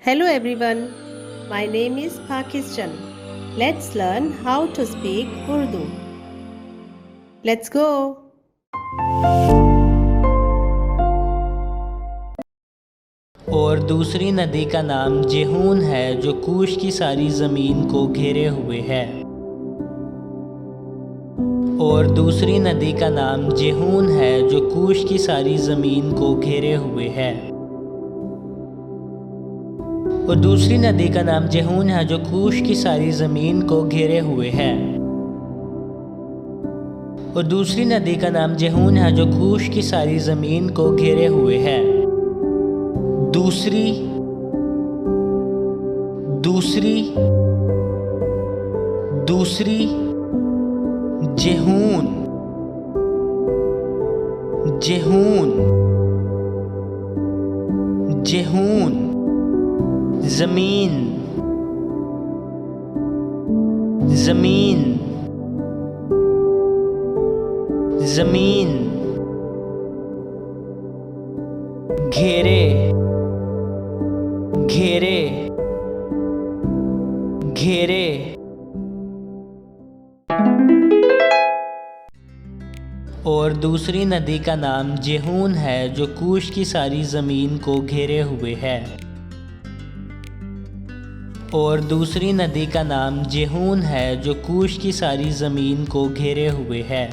Hello everyone, my name is Pakistan. Let's learn how to speak Urdu. Let's go. और दूसरी नदी का नाम जेहून है जो कूश की सारी ज़मीन को घेरे हुए है। और दूसरी नदी का नाम जेहून है जो कूश की सारी ज़मीन को घेरे हुए है। और दूसरी नदी का नाम जेहून है जो कूश की सारी ज़मीन को घेरे हुए है। और दूसरी नदी का नाम जेहून है जो कूश की सारी ज़मीन को घेरे हुए है। दूसरी दूसरी दूसरी जेहून जेहून जेहून ज़मीन ज़मीन ज़मीन घेरे घेरे घेरे। और दूसरी नदी का नाम जेहून है जो कूश की सारी ज़मीन को घेरे हुए है। और दूसरी नदी का नाम जेहून है जो कूश की सारी ज़मीन को घेरे हुए है।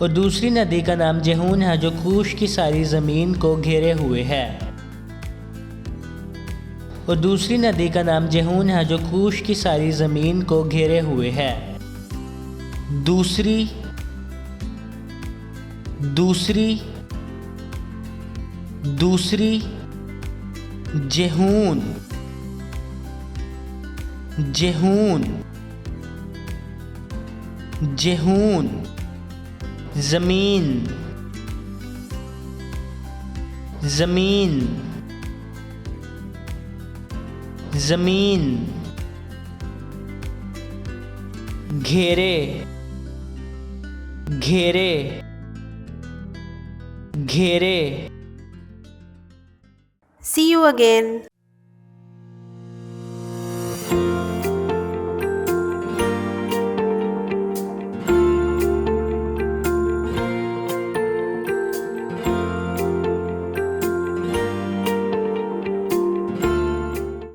और दूसरी नदी का नाम जेहून है जो कूश की सारी ज़मीन को घेरे हुए है। और दूसरी नदी का नाम जेहून है जो कूश की सारी ज़मीन को घेरे हुए है। दूसरी दूसरी दूसरी जेहून जेहून जेहून ज़मीन ज़मीन ज़मीन घेरे घेरे घेरे। See you again.